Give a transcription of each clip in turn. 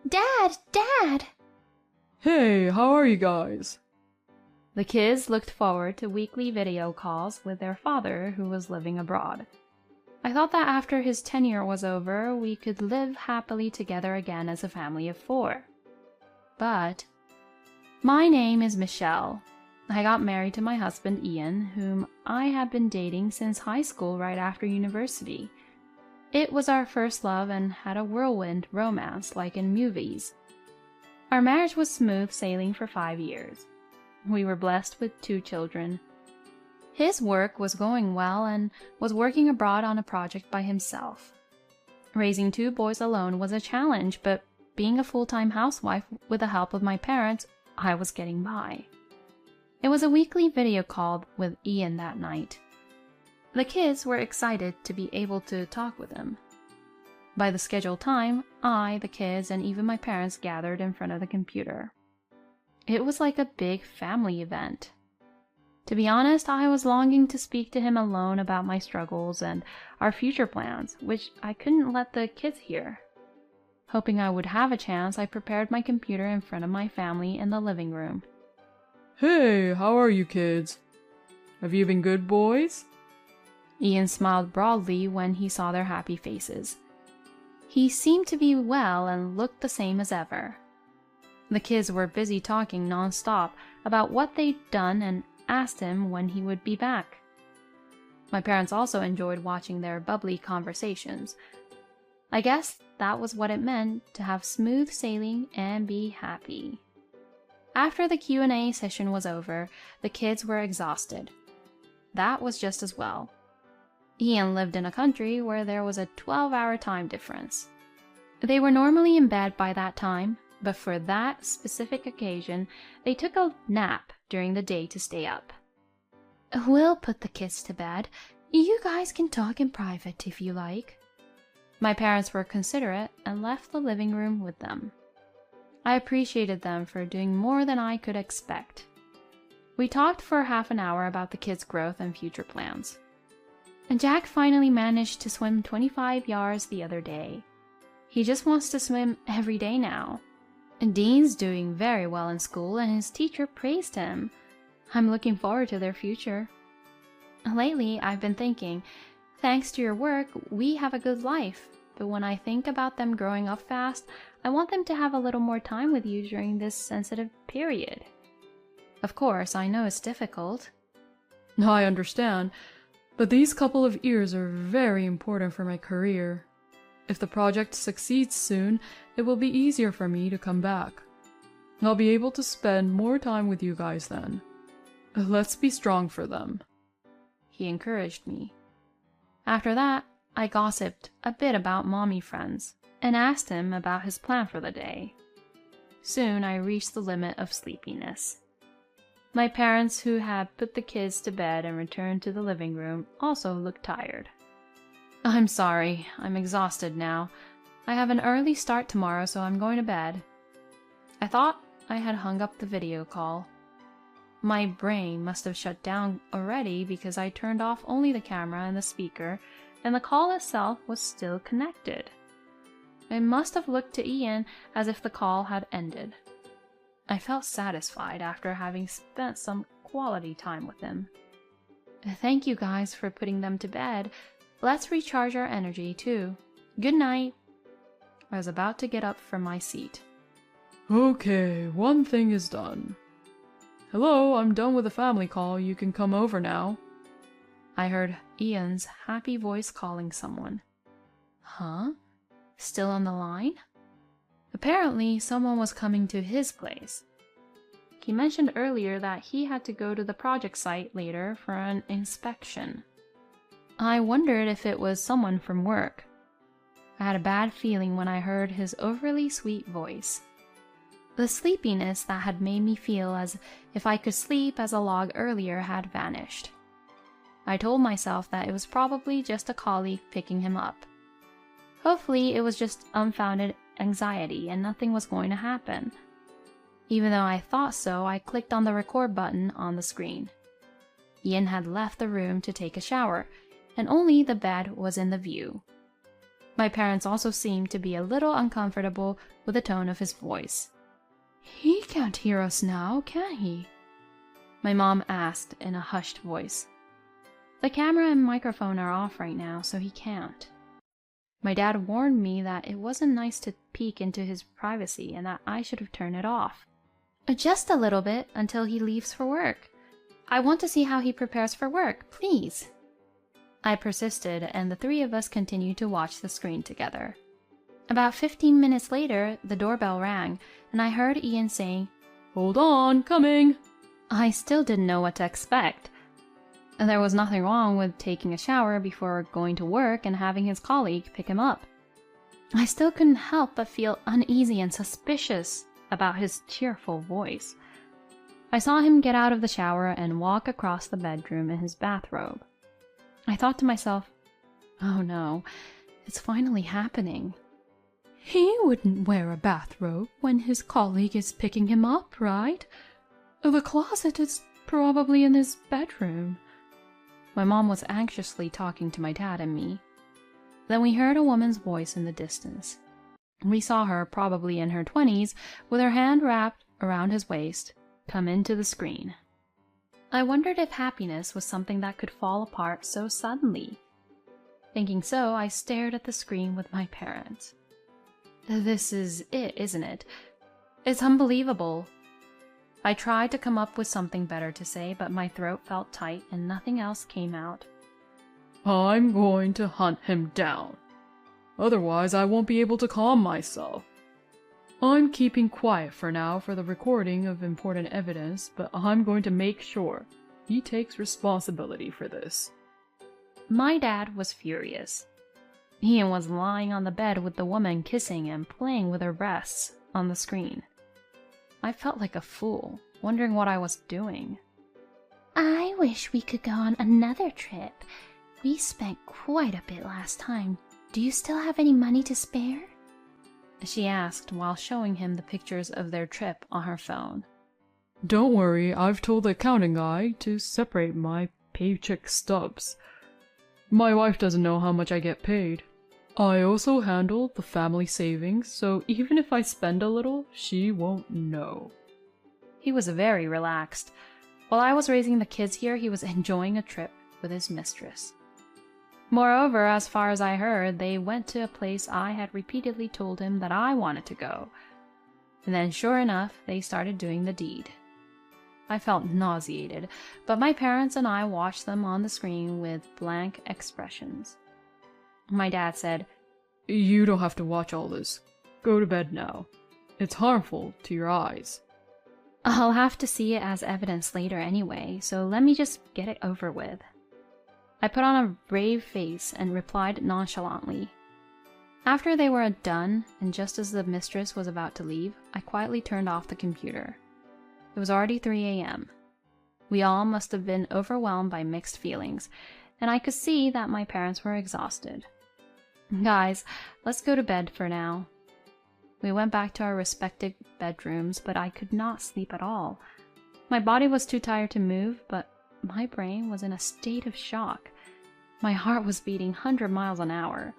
Dad! Dad! Hey, how are you guys? The kids looked forward to weekly video calls with their father who was living abroad. I thought that after his tenure was over, we could live happily together again as a family of 4. But my name is Michelle. I got married to my husband Ian, whom I had been dating since high school right after university. It was our first love and had a whirlwind romance like in movies. Our marriage was smooth sailing for 5 years. We were blessed with 2 children. His work was going well and was working abroad on a project by himself. Raising 2 boys alone was a challenge, but being a full-time housewife with the help of my parents, I was getting by. It was a weekly video call with Ian that night. The kids were excited to be able to talk with him. By the scheduled time, I, the kids, and even my parents gathered in front of the computer. It was like a big family event. To be honest, I was longing to speak to him alone about my struggles and our future plans, which I couldn't let the kids hear. Hoping I would have a chance, I prepared my computer in front of my family in the living room. Hey, how are you kids? Have you been good boys? Ian smiled broadly when he saw their happy faces. He seemed to be well and looked the same as ever. The kids were busy talking non-stop about what they'd done and asked him when he would be back. My parents also enjoyed watching their bubbly conversations. I guess that was what it meant to have smooth sailing and be happy. After the Q&A session was over, the kids were exhausted. That was just as well. Ian lived in a country where there was a 12-hour time difference. They were normally in bed by that time, but for that specific occasion, they took a nap during the day to stay up. We'll put the kids to bed. You guys can talk in private if you like. My parents were considerate and left the living room with them. I appreciated them for doing more than I could expect. We talked for half an hour about the kids' growth and future plans. And Jack finally managed to swim 25 yards the other day. He just wants to swim every day now. And Dean's doing very well in school and his teacher praised him. I'm looking forward to their future. Lately, I've been thinking, thanks to your work, we have a good life. But when I think about them growing up fast, I want them to have a little more time with you during this sensitive period. Of course, I know it's difficult. I understand, but these couple of years are very important for my career. If the project succeeds soon, it will be easier for me to come back. I'll be able to spend more time with you guys then. Let's be strong for them. He encouraged me. After that, I gossiped a bit about mommy friends and asked him about his plan for the day. Soon I reached the limit of sleepiness. My parents, who had put the kids to bed and returned to the living room, also looked tired. I'm sorry, I'm exhausted now. I have an early start tomorrow, so I'm going to bed. I thought I had hung up the video call. My brain must have shut down already because I turned off only the camera and the speaker, and the call itself was still connected. I must have looked to Ian as if the call had ended. I felt satisfied after having spent some quality time with him. Thank you guys for putting them to bed. Let's recharge our energy too. Good night. I was about to get up from my seat. Okay, one thing is done. Hello, I'm done with the family call. You can come over now. I heard Ian's happy voice calling someone. Huh? Still on the line? Apparently, someone was coming to his place. He mentioned earlier that he had to go to the project site later for an inspection. I wondered if it was someone from work. I had a bad feeling when I heard his overly sweet voice. The sleepiness that had made me feel as if I could sleep as a log earlier had vanished. I told myself that it was probably just a colleague picking him up. Hopefully, it was just unfounded anxiety and nothing was going to happen. Even though I thought so, I clicked on the record button on the screen. Ian had left the room to take a shower, and only the bed was in the view. My parents also seemed to be a little uncomfortable with the tone of his voice. He can't hear us now, can he? My mom asked in a hushed voice. The camera and microphone are off right now, so he can't. My dad warned me that it wasn't nice to peek into his privacy and that I should have turned it off. Just a little bit until he leaves for work. I want to see how he prepares for work, please. I persisted, and the three of us continued to watch the screen together. About 15 minutes later, the doorbell rang, and I heard Ian saying, "Hold on, coming." I still didn't know what to expect. There was nothing wrong with taking a shower before going to work and having his colleague pick him up. I still couldn't help but feel uneasy and suspicious about his cheerful voice. I saw him get out of the shower and walk across the bedroom in his bathrobe. I thought to myself, oh no, it's finally happening. He wouldn't wear a bathrobe when his colleague is picking him up, right? The closet is probably in his bedroom. My mom was anxiously talking to my dad and me. Then we heard a woman's voice in the distance. We saw her, probably in her 20s, with her hand wrapped around his waist, come into the screen. I wondered if happiness was something that could fall apart so suddenly. Thinking so, I stared at the screen with my parents. This is it, isn't it? It's unbelievable. I tried to come up with something better to say, but my throat felt tight and nothing else came out. I'm going to hunt him down. Otherwise, I won't be able to calm myself. I'm keeping quiet for now for the recording of important evidence, but I'm going to make sure he takes responsibility for this. My dad was furious. Ian was lying on the bed with the woman kissing and playing with her breasts on the screen. I felt like a fool, wondering what I was doing. I wish we could go on another trip. We spent quite a bit last time. Do you still have any money to spare? She asked while showing him the pictures of their trip on her phone. Don't worry, I've told the accounting guy to separate my paycheck stubs. My wife doesn't know how much I get paid. I also handle the family savings, so even if I spend a little, she won't know. He was very relaxed. While I was raising the kids here, he was enjoying a trip with his mistress. Moreover, as far as I heard, they went to a place I had repeatedly told him that I wanted to go. And then, sure enough, they started doing the deed. I felt nauseated, but my parents and I watched them on the screen with blank expressions. My dad said, You don't have to watch all this. Go to bed now. It's harmful to your eyes. I'll have to see it as evidence later anyway, so let me just get it over with. I put on a brave face and replied nonchalantly. After they were done, and just as the mistress was about to leave, I quietly turned off the computer. It was already 3 a.m. We all must have been overwhelmed by mixed feelings, and I could see that my parents were exhausted. Guys, let's go to bed for now. We went back to our respective bedrooms, but I could not sleep at all. My body was too tired to move, but my brain was in a state of shock. My heart was beating 100 miles an hour.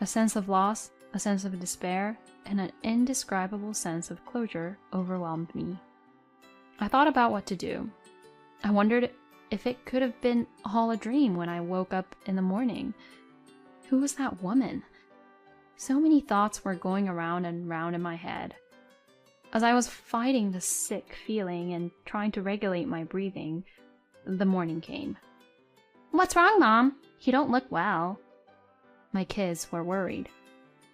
A sense of loss, a sense of despair, and an indescribable sense of closure overwhelmed me. I thought about what to do. I wondered if it could have been all a dream when I woke up in the morning. Who was that woman? So many thoughts were going around and round in my head. As I was fighting the sick feeling and trying to regulate my breathing, the morning came. What's wrong, Mom? You don't look well. My kids were worried.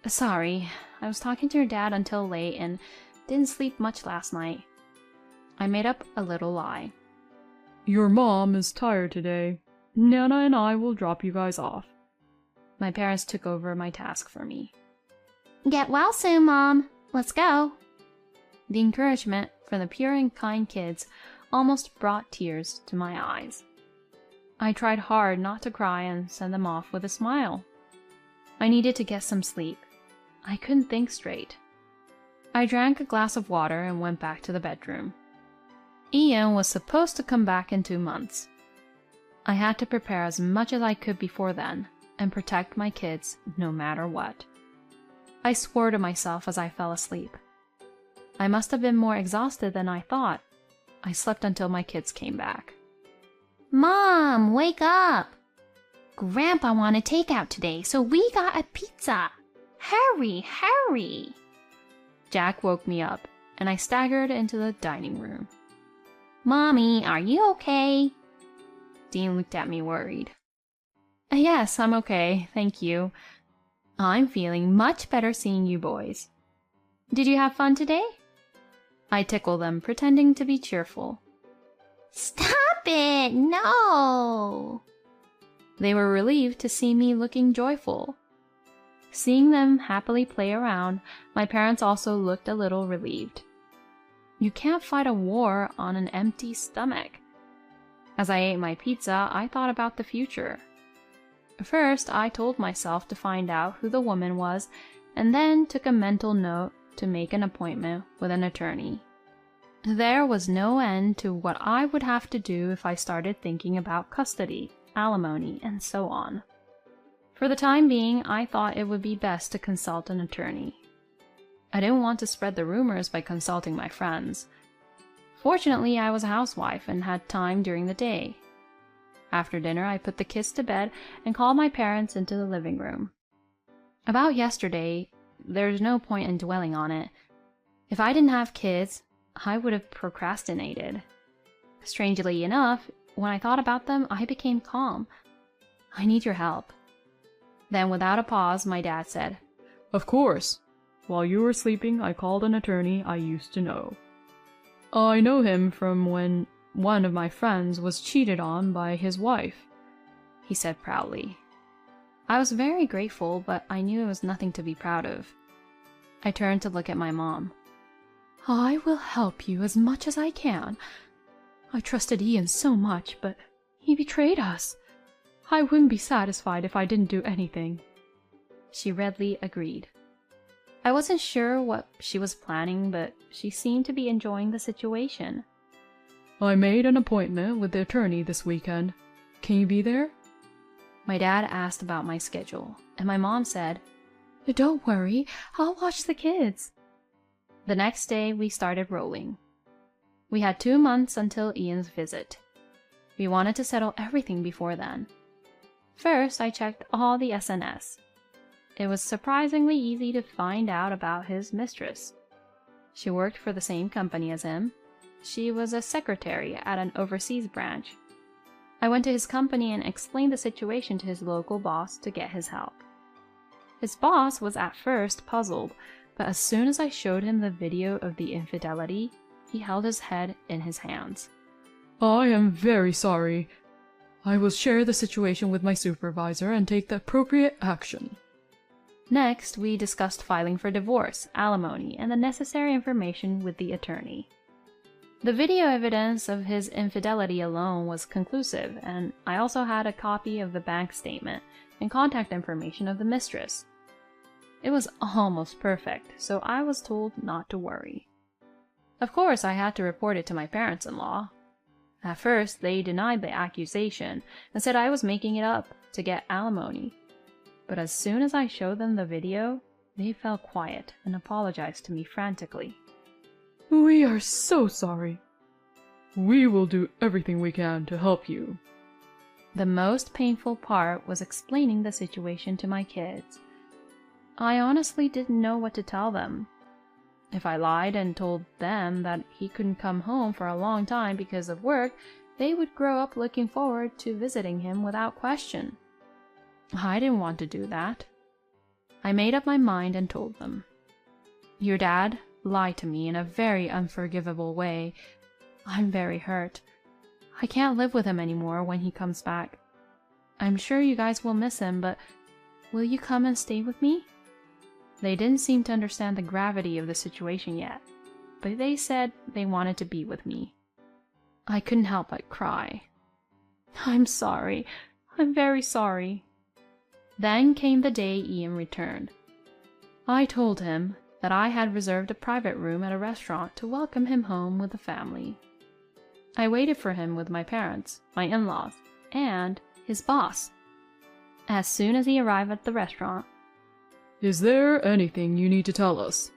Sorry, I was talking to your dad until late and didn't sleep much last night. I made up a little lie. Your mom is tired today. Nana and I will drop you guys off. My parents took over my task for me. Get well soon, Mom. Let's go. The encouragement from the pure and kind kids almost brought tears to my eyes. I tried hard not to cry and send them off with a smile. I needed to get some sleep. I couldn't think straight. I drank a glass of water and went back to the bedroom. Ian was supposed to come back in 2 months. I had to prepare as much as I could before then, and protect my kids no matter what. I swore to myself as I fell asleep. I must have been more exhausted than I thought. I slept until my kids came back. Mom, wake up! Grandpa wanted takeout today, so we got a pizza. Hurry, hurry! Jack woke me up, and I staggered into the dining room. Mommy, are you okay? Dean looked at me worried. Yes, I'm okay, thank you. I'm feeling much better seeing you boys. Did you have fun today? I tickle them, pretending to be cheerful. Stop it! No! They were relieved to see me looking joyful. Seeing them happily play around, my parents also looked a little relieved. You can't fight a war on an empty stomach. As I ate my pizza, I thought about the future. First, I told myself to find out who the woman was, and then took a mental note to make an appointment with an attorney. There was no end to what I would have to do if I started thinking about custody, alimony, and so on. For the time being, I thought it would be best to consult an attorney. I didn't want to spread the rumors by consulting my friends. Fortunately, I was a housewife and had time during the day. After dinner, I put the kids to bed and called my parents into the living room. About yesterday, there's no point in dwelling on it. If I didn't have kids, I would have procrastinated. Strangely enough, when I thought about them, I became calm. I need your help. Then, without a pause, my dad said, Of course. While you were sleeping, I called an attorney I used to know. I know him from when one of my friends was cheated on by his wife, he said proudly. I was very grateful, but I knew it was nothing to be proud of. I turned to look at my mom. I will help you as much as I can. I trusted Ian so much, but he betrayed us. I wouldn't be satisfied if I didn't do anything. She readily agreed. I wasn't sure what she was planning, but she seemed to be enjoying the situation. I made an appointment with the attorney this weekend. Can you be there? My dad asked about my schedule, and my mom said, Don't worry, I'll watch the kids. The next day, we started rolling. We had 2 months until Ian's visit. We wanted to settle everything before then. First, I checked all the SNS. It was surprisingly easy to find out about his mistress. She worked for the same company as him. She was a secretary at an overseas branch. I went to his company and explained the situation to his local boss to get his help. His boss was at first puzzled, but as soon as I showed him the video of the infidelity, he held his head in his hands. I am very sorry. I will share the situation with my supervisor and take the appropriate action. Next, we discussed filing for divorce, alimony, and the necessary information with the attorney. The video evidence of his infidelity alone was conclusive, and I also had a copy of the bank statement and contact information of the mistress. It was almost perfect, so I was told not to worry. Of course, I had to report it to my parents-in-law. At first, they denied the accusation and said I was making it up to get alimony. But as soon as I showed them the video, they fell quiet and apologized to me frantically. We are so sorry. We will do everything we can to help you. The most painful part was explaining the situation to my kids. I honestly didn't know what to tell them. If I lied and told them that he couldn't come home for a long time because of work, they would grow up looking forward to visiting him without question. I didn't want to do that. I made up my mind and told them. Your dad lied to me in a very unforgivable way. I'm very hurt. I can't live with him anymore when he comes back. I'm sure you guys will miss him, but will you come and stay with me? They didn't seem to understand the gravity of the situation yet, but they said they wanted to be with me. I couldn't help but cry. I'm sorry. I'm very sorry. Then came the day Ian returned. I told him that I had reserved a private room at a restaurant to welcome him home with the family. I waited for him with my parents, my in-laws, and his boss. as soon as he arrived at the restaurant. Is there anything you need to tell us?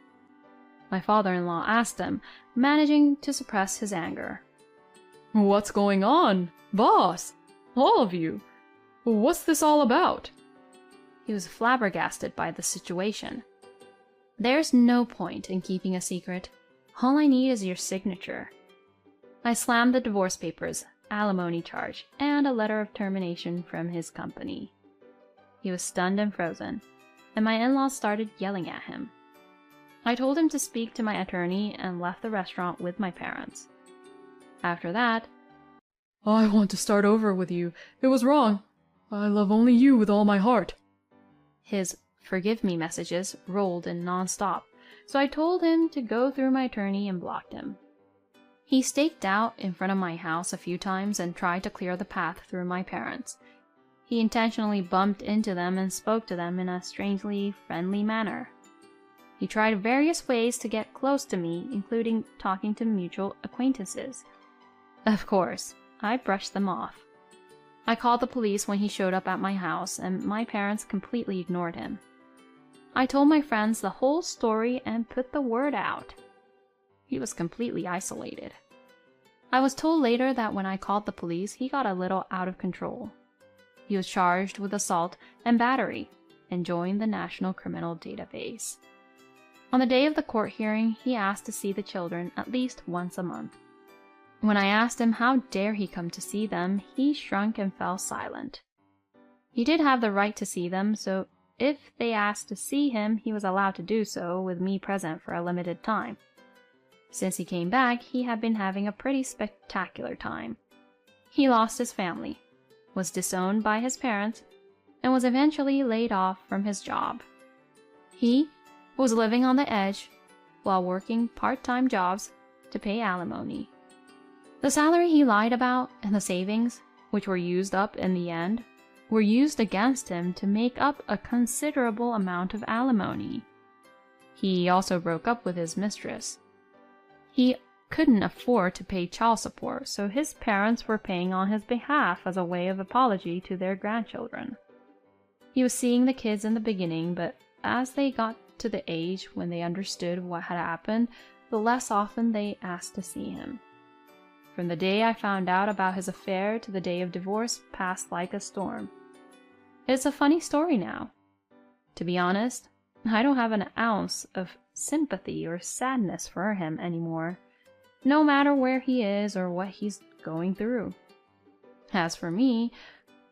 My father-in-law asked him, managing to suppress his anger. What's going on? Boss! All of you! What's this all about? He was flabbergasted by the situation. There's no point in keeping a secret. All I need is your signature. I slammed the divorce papers, alimony charge, and a letter of termination from his company. He was stunned and frozen, and my in-laws started yelling at him. I told him to speak to my attorney and left the restaurant with my parents. After that, I want to start over with you. It was wrong. I love only you with all my heart. His forgive me messages rolled in non-stop, so I told him to go through my attorney and blocked him. He staked out in front of my house a few times and tried to clear the path through my parents. He intentionally bumped into them and spoke to them in a strangely friendly manner. He tried various ways to get close to me, including talking to mutual acquaintances. Of course, I brushed them off. I called the police when he showed up at my house, and my parents completely ignored him. I told my friends the whole story and put the word out. He was completely isolated. I was told later that when I called the police, he got a little out of control. He was charged with assault and battery and joined the National Criminal Database. On the day of the court hearing, he asked to see the children at least once a month. When I asked him how dare he come to see them, he shrunk and fell silent. He did have the right to see them, so if they asked to see him, he was allowed to do so with me present for a limited time. Since he came back, he had been having a pretty spectacular time. He lost his family, was disowned by his parents, and was eventually laid off from his job. He was living on the edge while working part-time jobs to pay alimony. The salary he lied about and the savings, which were used up in the end, were used against him to make up a considerable amount of alimony. He also broke up with his mistress. He couldn't afford to pay child support, so his parents were paying on his behalf as a way of apology to their grandchildren. He was seeing the kids in the beginning, but as they got to the age when they understood what had happened, the less often they asked to see him. From the day I found out about his affair to the day of divorce passed like a storm. It's a funny story now. To be honest, I don't have an ounce of sympathy or sadness for him anymore, no matter where he is or what he's going through. As for me,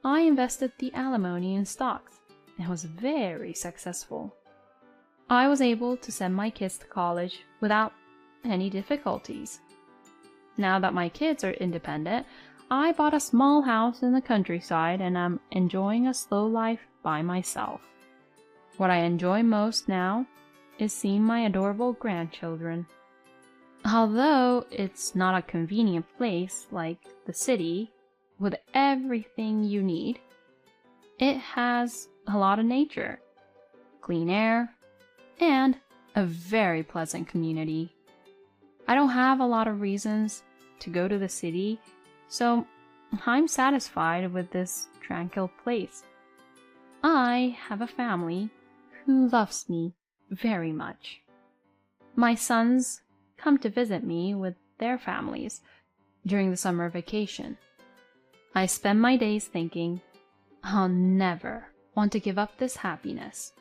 I invested the alimony in stocks and was very successful. I was able to send my kids to college without any difficulties. Now that my kids are independent, I bought a small house in the countryside and I'm enjoying a slow life by myself. What I enjoy most now is seeing my adorable grandchildren. Although it's not a convenient place like the city with everything you need, it has a lot of nature, clean air, and a very pleasant community. I don't have a lot of reasons to go to the city, so I'm satisfied with this tranquil place. I have a family who loves me very much. My sons come to visit me with their families during the summer vacation. I spend my days thinking, I'll never want to give up this happiness.